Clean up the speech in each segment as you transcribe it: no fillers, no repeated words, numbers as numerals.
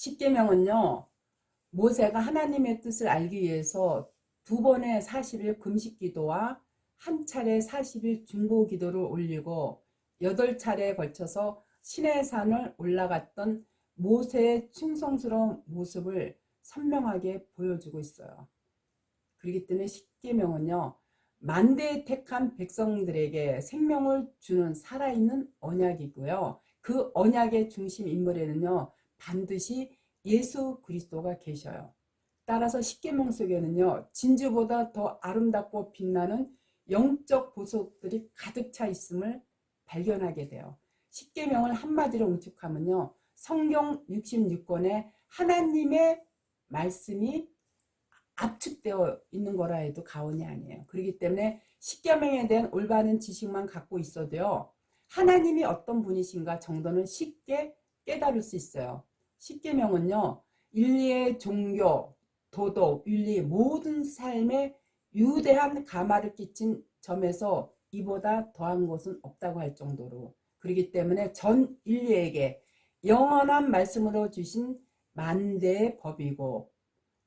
십계명은요, 모세가 하나님의 뜻을 알기 위해서 2번의 40일 금식 기도와 한 차례 40일 중보 기도를 올리고 8차례에 걸쳐서 시내산을 올라갔던 모세의 충성스러운 모습을 선명하게 보여주고 있어요. 그렇기 때문에 십계명은요, 만대에 택한 백성들에게 생명을 주는 살아있는 언약이고요. 그 언약의 중심 인물에는요, 반드시 예수 그리스도가 계셔요. 따라서 십계명 속에는요, 진주보다 더 아름답고 빛나는 영적 보석들이 가득 차 있음을 발견하게 돼요. 십계명을 한마디로 응축하면요, 성경 66권에 하나님의 말씀이 압축되어 있는 거라 해도 과언이 아니에요. 그렇기 때문에 십계명에 대한 올바른 지식만 갖고 있어도요, 하나님이 어떤 분이신가 정도는 쉽게 깨달을 수 있어요. 십계명은요, 인류의 종교, 도덕, 윤리 모든 삶에 유대한 감화를 끼친 점에서 이보다 더한 것은 없다고 할 정도로, 그렇기 때문에 전 인류에게 영원한 말씀으로 주신 만대의 법이고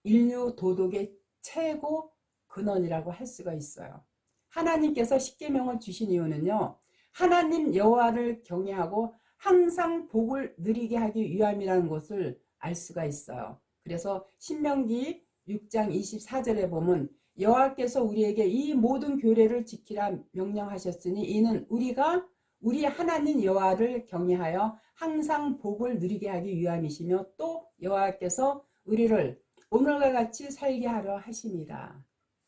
인류 도덕의 최고 근원이라고 할 수가 있어요. 하나님께서 십계명을 주신 이유는요, 하나님 여호와를 경외하고 항상 복을 누리게 하기 위함이라는 것을 알 수가 있어요. 그래서 신명기 6장 24절에 보면 여호와께서 우리에게 이 모든 규례를 지키라 명령하셨으니 이는 우리가 우리 하나님 여호와를 경외하여 항상 복을 누리게 하기 위함이시며 또 여호와께서 우리를 오늘과 같이 살게 하려 하십니다.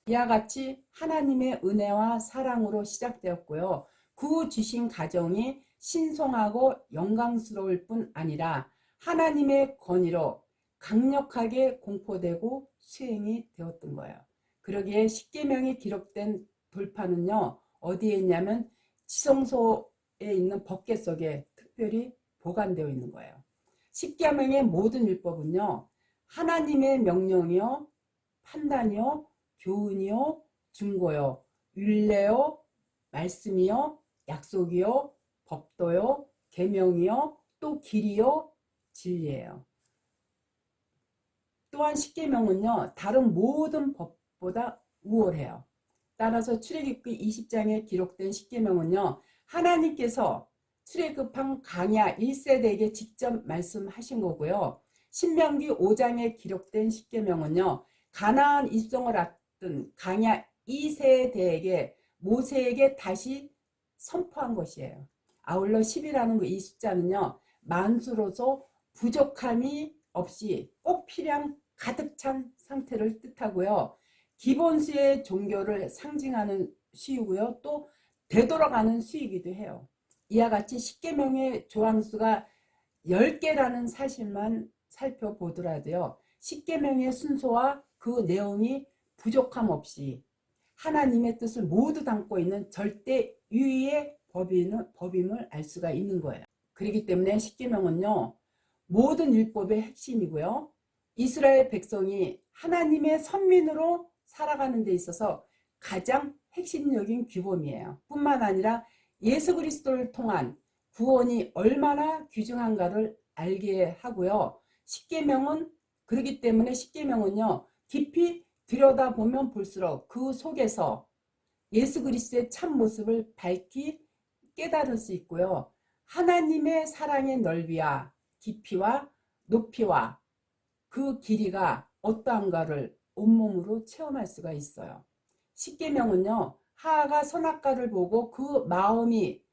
이와 같이 하나님의 은혜와 사랑으로 시작되었고요. 그 주신 가정이 신성하고 영광스러울 뿐 아니라 하나님의 권위로 강력하게 공포되고 수행이 되었던 거예요. 그러기에 십계명이 기록된 돌판은요, 어디에 있냐면 지성소에 있는 법궤 속에 특별히 보관되어 있는 거예요. 십계명의 모든 율법은요, 하나님의 명령이요, 판단이요, 교훈이요, 중고요, 율례요, 말씀이요, 약속이요, 법도요, 계명이요, 또 길이요, 진리예요. 또한 십계명은요, 다른 모든 법보다 우월해요. 따라서 출애굽기 20장에 기록된 십계명은요, 하나님께서 출애굽한 광야 1세대에게 직접 말씀하신 거고요. 신명기 5장에 기록된 십계명은요, 가나안 입성을 앞둔 광야 2세대에게 모세에게 다시 선포한 것이에요. 아울러 10이라는 이 숫자는요, 만수로서 부족함이 없이 꼭 필요한 가득 찬 상태를 뜻하고요. 기본수의 종교를 상징하는 수이고요. 또 되돌아가는 수이기도 해요. 이와 같이 십계명의 조항수가 10개라는 사실만 살펴보더라도요, 십계명의 순서와 그 내용이 부족함 없이 하나님의 뜻을 모두 담고 있는 절대 유의의 법임을 알 수가 있는 거예요. 그렇기 때문에 십계명은요, 모든 율법의 핵심이고요, 이스라엘 백성이 하나님의 선민으로 살아가는 데 있어서 가장 핵심적인 규범이에요. 뿐만 아니라 예수 그리스도를 통한 구원이 얼마나 귀중한가를 알게 하고요. 십계명은 그렇기 때문에 십계명은요, 깊이 들여다보면 볼수록 그 속에서 예수 그리스도의 참 모습을 밝히 깨달을 수 있고요. 하나님의 사랑의 넓이와 깊이와 높이와 그 길이가 어떠한가를 온몸으로 체험할 수가 있어요. 십계명은요, 하하가 선악과를 보고 그 마음이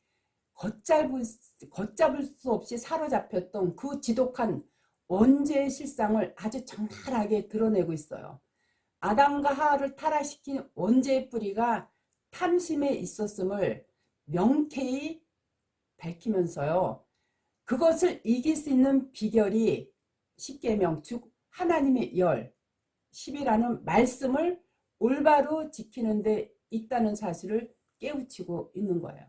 걷잡을 수 없이 사로잡혔던 그 지독한 원죄의 실상을 아주 적나라하게 드러내고 있어요. 아담과 하하를 타락시킨 원죄의 뿌리가 탐심에 있었음을 명쾌히 밝히면서요, 그것을 이길 수 있는 비결이 십계명, 즉 하나님의 열, 10이라는 말씀을 올바로 지키는 데 있다는 사실을 깨우치고 있는 거예요.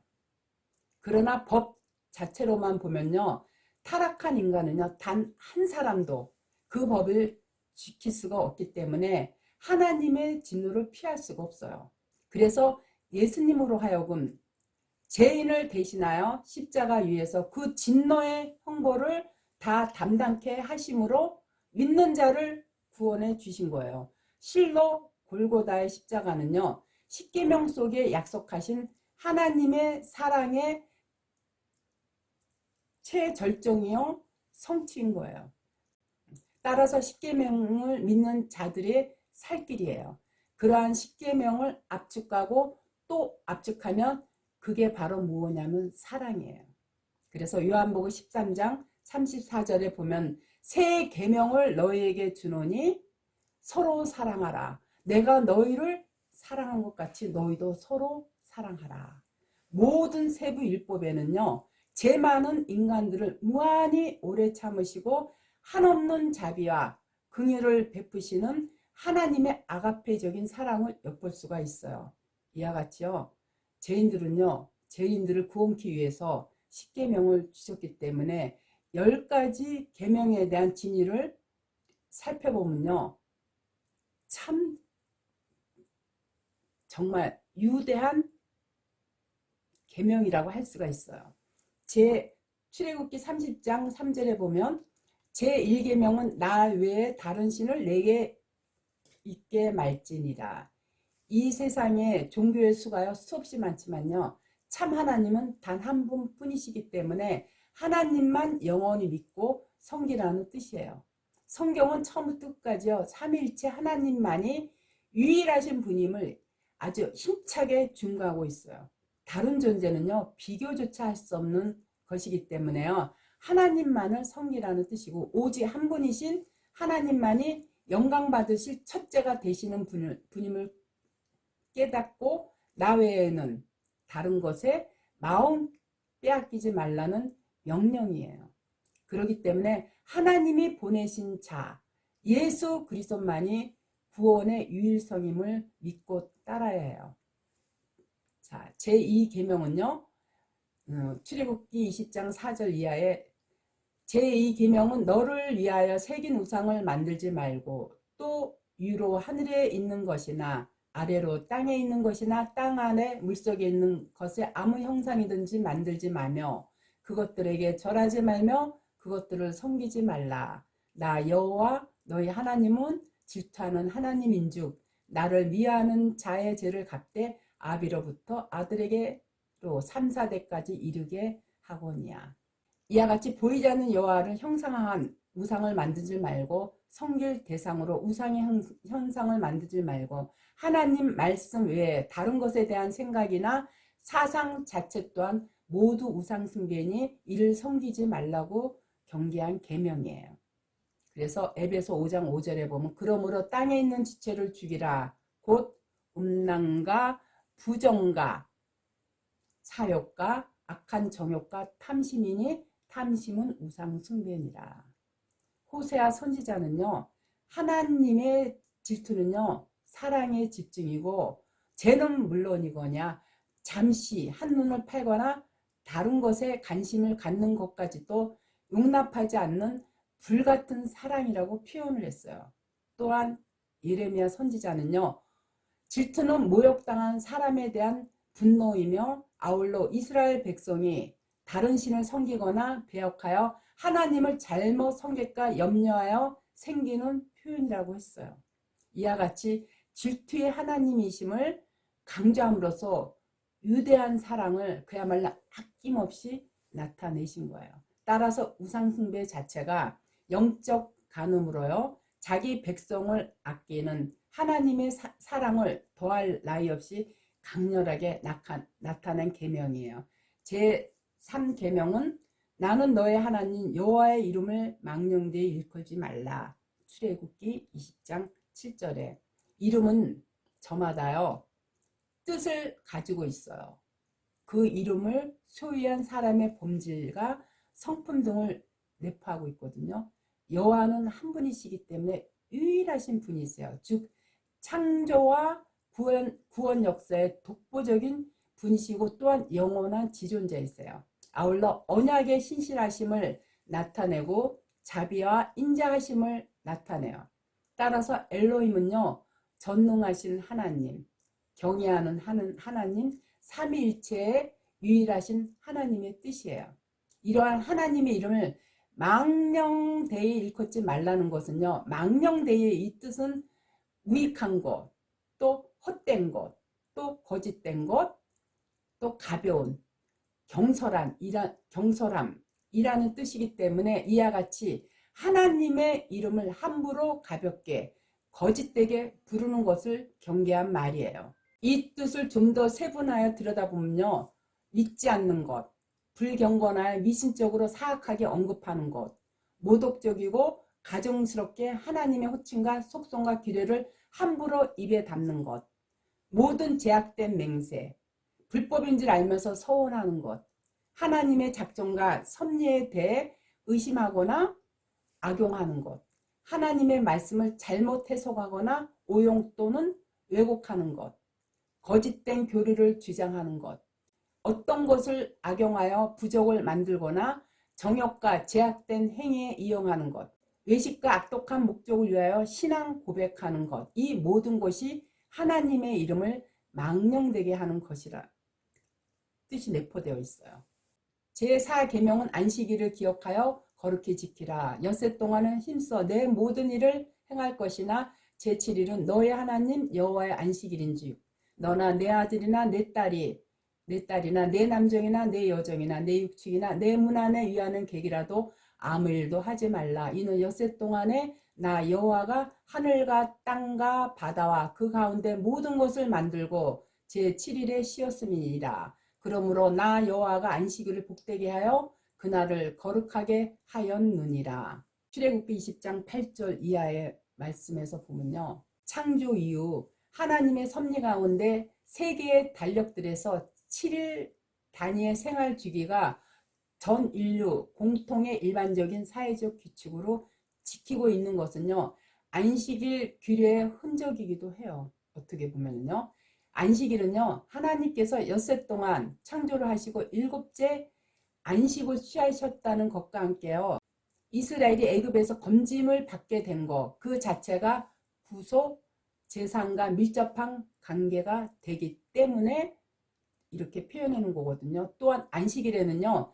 그러나 법 자체로만 보면요, 타락한 인간은요, 단 한 사람도 그 법을 지킬 수가 없기 때문에 하나님의 진노를 피할 수가 없어요. 그래서 예수님으로 하여금 죄인을 대신하여 십자가 위에서 그 진노의 형벌을 다 담당케 하심으로 믿는 자를 구원해 주신 거예요. 실로 골고다의 십자가는요, 십계명 속에 약속하신 하나님의 사랑의 최절정이요 성취인 거예요. 따라서 십계명을 믿는 자들의 살 길이에요. 그러한 십계명을 압축하고 또 압축하면 그게 바로 무엇냐면 사랑이에요. 그래서 요한복음 13장 34절에 보면 새 계명을 너희에게 주노니 서로 사랑하라. 내가 너희를 사랑한 것 같이 너희도 서로 사랑하라. 모든 세부 율법에는요, 죄 많은 인간들을 무한히 오래 참으시고 한없는 자비와 긍휼을 베푸시는 하나님의 아가페적인 사랑을 엿볼 수가 있어요. 이와 같이요, 죄인들은요, 죄인들을 구원케 위해서 십계명을 주셨기 때문에 10가지 계명에 대한 진리를 살펴보면요, 참 정말 유대한 계명이라고 할 수가 있어요. 출애굽기 30장 3절에 보면 제1계명은 나 외에 다른 신을 내게 있게 말지니라. 이 세상에 종교의 수가요 수없이 많지만요, 참 하나님은 단 한 분뿐이시기 때문에 하나님만 영원히 믿고 섬기라는 뜻이에요. 성경은 처음부터 끝까지요, 삼위일체 하나님만이 유일하신 분임을 아주 힘차게 증거하고 있어요. 다른 존재는요, 비교조차 할 수 없는 것이기 때문에요, 하나님만을 섬기라는 뜻이고, 오직 한 분이신 하나님만이 영광 받으실 첫째가 되시는 분임을 깨닫고 나 외에는 다른 것에 마음 빼앗기지 말라는 명령이에요. 그렇기 때문에 하나님이 보내신 자 예수 그리스도만이 구원의 유일성임을 믿고 따라야 해요. 자, 제2계명은요, 출애굽기 20장 4절 이하에 제2계명은 너를 위하여 새긴 우상을 만들지 말고 또 위로 하늘에 있는 것이나 아래로 땅에 있는 것이나 땅 안에 물속에 있는 것에 아무 형상이든지 만들지 말며 그것들에게 절하지 말며 그것들을 섬기지 말라. 나 여호와 너희 하나님은 질투하는 하나님인즉 나를 미워하는 자의 죄를 갚되 아비로부터 아들에게로 3, 4대까지 이르게 하거니와. 이와 같이 보이지 않는 여호와를 형상한 우상을 만들지 말고 섬길 대상으로 우상의 형상을 만들지 말고 하나님 말씀 외에 다른 것에 대한 생각이나 사상 자체 또한 모두 우상 숭배니 이를 섬기지 말라고 경계한 계명이에요. 그래서 에베소 5장 5절에 보면 그러므로 땅에 있는 지체를 죽이라. 곧 음란과 부정과 사욕과 악한 정욕과 탐심이니 탐심은 우상 숭배니라. 호세아 선지자는요, 하나님의 질투는요 사랑의 집중이고 죄는 물론이거냐 잠시 한눈을 팔거나 다른 것에 관심을 갖는 것까지도 용납하지 않는 불같은 사랑이라고 표현을 했어요. 또한 예레미야 선지자는요, 질투는 모욕당한 사람에 대한 분노이며 아울러 이스라엘 백성이 다른 신을 섬기거나 배역하여 하나님을 잘못 섬길까 염려하여 생기는 표현이라고 했어요. 이와 같이 질투의 하나님이심을 강조함으로써 위대한 사랑을 그야말로 아낌없이 나타내신 거예요. 따라서 우상숭배 자체가 영적 간음으로요, 자기 백성을 아끼는 하나님의 사랑을 더할 나위 없이 강렬하게 나타낸 계명이에요. 제3계명은 나는 너의 하나님 여호와의 이름을 망령되이 일컬지 말라. 출애굽기 20장 7절에 이름은 저마다요 뜻을 가지고 있어요. 그 이름을 소유한 사람의 본질과 성품 등을 내포하고 있거든요. 여호와는 한 분이시기 때문에 유일하신 분이세요. 즉 창조와 구원 역사의 독보적인 분이시고 또한 영원한 지존자이세요. 아울러 언약의 신실하심을 나타내고 자비와 인자하심을 나타내요. 따라서 엘로힘은요, 전능하신 하나님, 경외하는 하나님, 삼위일체의 유일하신 하나님의 뜻이에요. 이러한 하나님의 이름을 망령되이 일컫지 말라는 것은요, 망령되이 이 뜻은 무익한 것, 또 헛된 것, 또 거짓된 것, 또 가벼운, 경솔함이라는 뜻이기 때문에 이와 같이 하나님의 이름을 함부로 가볍게 거짓되게 부르는 것을 경계한 말이에요. 이 뜻을 좀 더 세분하여 들여다보면요, 믿지 않는 것, 불경건하여 미신적으로 사악하게 언급하는 것, 모독적이고 가증스럽게 하나님의 호칭과 속성과 규례를 함부로 입에 담는 것, 모든 제약된 맹세, 불법인 줄 알면서 서원하는 것, 하나님의 작정과 섭리에 대해 의심하거나 악용하는 것, 하나님의 말씀을 잘못 해석하거나 오용 또는 왜곡하는 것, 거짓된 교리를 주장하는 것, 어떤 것을 악용하여 부족을 만들거나 정욕과 제약된 행위에 이용하는 것, 외식과 악독한 목적을 위하여 신앙 고백하는 것, 이 모든 것이 하나님의 이름을 망령되게 하는 것이라 뜻이 내포되어 있어요. 제4계명은 안식일을 기억하여 거룩히 지키라. 엿새 동안은 힘써 내 모든 일을 행할 것이나 제7일은 너의 하나님 여호와의 안식일인즉 너나 내 아들이나 내 딸이나 내 남종이나 내 여종이나 내 육축이나 내 문 안에 위하는 객이라도 아무 일도 하지 말라. 이는 엿새 동안에 나 여호와가 하늘과 땅과 바다와 그 가운데 모든 것을 만들고 제7일에 쉬었음이니라. 그러므로 나 여호와가 안식일을 복되게 하여 그날을 거룩하게 하였느니라. 출애굽기 20장 8절 이하의 말씀에서 보면요, 창조 이후 하나님의 섭리 가운데 세계의 달력들에서 7일 단위의 생활 주기가 전 인류 공통의 일반적인 사회적 규칙으로 지키고 있는 것은요, 안식일 규례의 흔적이기도 해요. 어떻게 보면요, 안식일은요, 하나님께서 엿새 동안 창조를 하시고 일곱째 안식을 취하셨다는 것과 함께요, 이스라엘이 애굽에서 검짐을 받게 된 것 그 자체가 부속 재산과 밀접한 관계가 되기 때문에 이렇게 표현하는 거거든요. 또한 안식일에는요,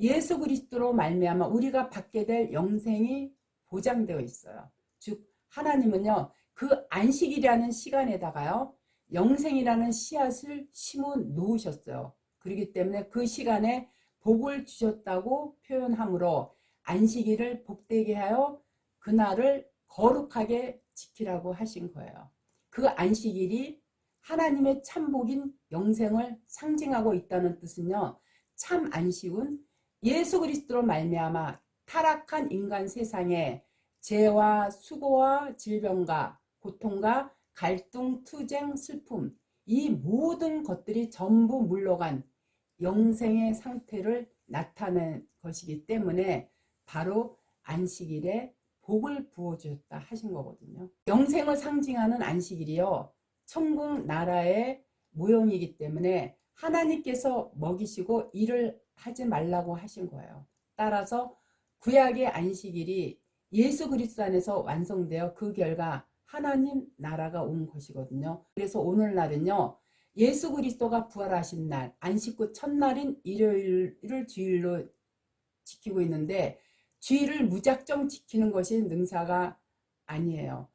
예수 그리스도로 말미암아 우리가 받게 될 영생이 보장되어 있어요. 즉 하나님은요, 그 안식일이라는 시간에다가요, 영생이라는 씨앗을 심어 놓으셨어요. 그렇기 때문에 그 시간에 복을 주셨다고 표현하므로 안식일을 복되게 하여 그날을 거룩하게 지키라고 하신 거예요. 그 안식일이 하나님의 참복인 영생을 상징하고 있다는 뜻은요, 참 안식은 예수 그리스도로 말미암아 타락한 인간 세상에 죄와 수고와 질병과 고통과 갈등, 투쟁, 슬픔, 이 모든 것들이 전부 물러간 영생의 상태를 나타낸 것이기 때문에 바로 안식일에 복을 부어주셨다 하신 거거든요. 영생을 상징하는 안식일이요, 천국 나라의 모형이기 때문에 하나님께서 먹이시고 일을 하지 말라고 하신 거예요. 따라서 구약의 안식일이 예수 그리스도 안에서 완성되어 그 결과 하나님 나라가 온 것이거든요. 그래서 오늘날은요, 예수 그리스도가 부활하신 날, 안식 후 첫날인 일요일을 주일로 지키고 있는데, 주일을 무작정 지키는 것이 능사가 아니에요.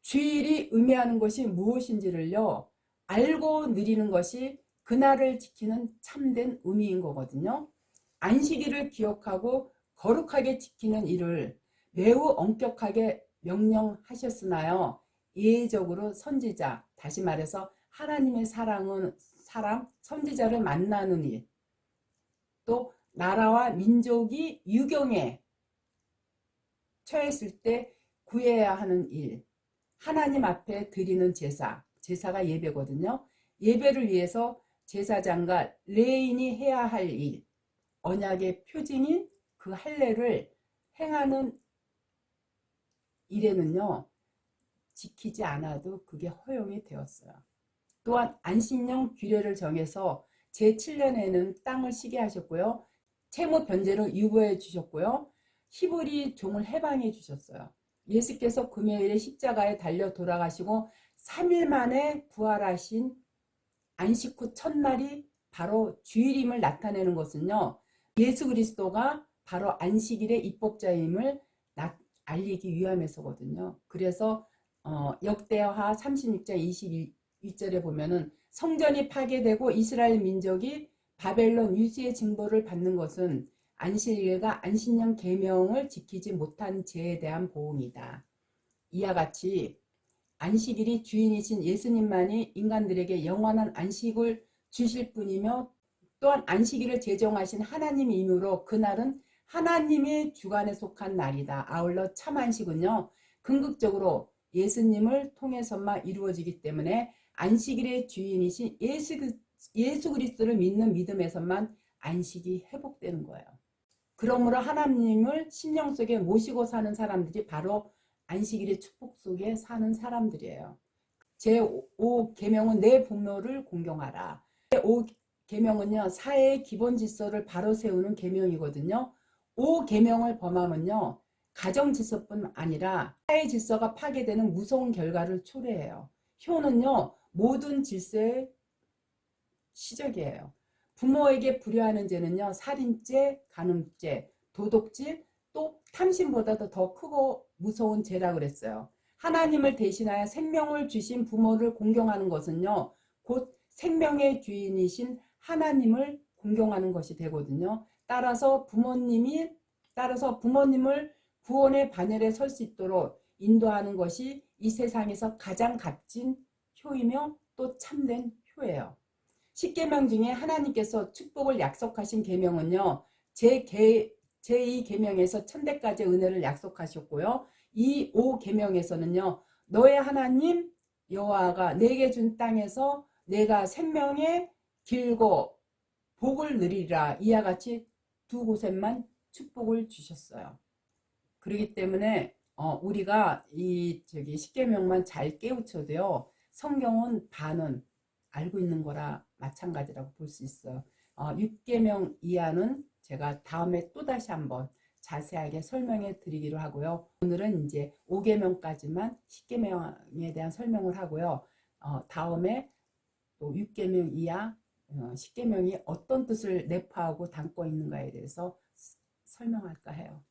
주일이 의미하는 것이 무엇인지를요, 알고 누리는 것이 그날을 지키는 참된 의미인 거거든요. 안식일을 기억하고 거룩하게 지키는 일을 매우 엄격하게 명령하셨으나요, 예외적으로 선지자, 다시 말해서 하나님의 사랑 선지자를 만나는 일, 또 나라와 민족이 유경에 처했을 때 구해야 하는 일, 하나님 앞에 드리는 제사가 예배거든요. 예배를 위해서 제사장과 레인이 해야 할 일, 언약의 표징인 그 할례를 행하는 일에는요, 지키지 않아도 그게 허용이 되었어요. 또한 안식령 규례를 정해서 제7년에는 땅을 쉬게 하셨고요. 채무 변제를 유보해 주셨고요. 히브리 종을 해방해 주셨어요. 예수께서 금요일에 십자가에 달려 돌아가시고 3일 만에 부활하신 안식 후 첫날이 바로 주일임을 나타내는 것은요. 예수 그리스도가 바로 안식일의 입법자임을 알리기 위함에서거든요. 그래서 역대하 36장 22절에 보면은 성전이 파괴되고 이스라엘 민족이 바벨론 유시의 징벌을 받는 것은 안식일과 안식년 계명을 지키지 못한 죄에 대한 보응이다. 이와 같이 안식일이 주인이신 예수님만이 인간들에게 영원한 안식을 주실 뿐이며 또한 안식일을 제정하신 하나님이므로 그날은 하나님의 주관에 속한 날이다. 아울러 참 안식은요. 궁극적으로 예수님을 통해서만 이루어지기 때문에 안식일의 주인이신 예수 그리스도를 믿는 믿음에서만 안식이 회복되는 거예요. 그러므로 하나님을 심령 속에 모시고 사는 사람들이 바로 안식일의 축복 속에 사는 사람들이에요. 제5계명은 내 부모를 공경하라. 제5계명은요. 사회의 기본 질서를 바로 세우는 계명이거든요. 5계명을 범하면요. 가정 질서뿐 아니라 사회 질서가 파괴되는 무서운 결과를 초래해요. 효는요. 모든 질서의 시작이에요. 부모에게 불효하는 죄는요. 살인죄, 간음죄, 도둑질, 또 탐심보다도 더 크고 무서운 죄라 그랬어요. 하나님을 대신하여 생명을 주신 부모를 공경하는 것은요. 곧 생명의 주인이신 하나님을 공경하는 것이 되거든요. 따라서 부모님을 구원의 반열에 설 수 있도록 인도하는 것이 이 세상에서 가장 값진 효이며 또 참된 효예요. 10계명 중에 하나님께서 축복을 약속하신 계명은요. 제2계명에서 천대까지 은혜를 약속하셨고요. 이 5계명에서는요. 너의 하나님 여호와가 내게 준 땅에서 내가 생명의 길고 복을 누리리라. 이와 같이 두 곳에만 축복을 주셨어요. 그렇기 때문에 우리가 이 10계명만 잘 깨우쳐도요. 성경은 반은 알고 있는 거라 마찬가지라고 볼 수 있어요. 6계명 이하는 제가 다음에 또다시 한번 자세하게 설명해 드리기로 하고요. 오늘은 이제 5계명까지만 10계명에 대한 설명을 하고요. 다음에 또 6계명 이하 10계명이 어떤 뜻을 내포하고 담고 있는가에 대해서 설명할까 해요.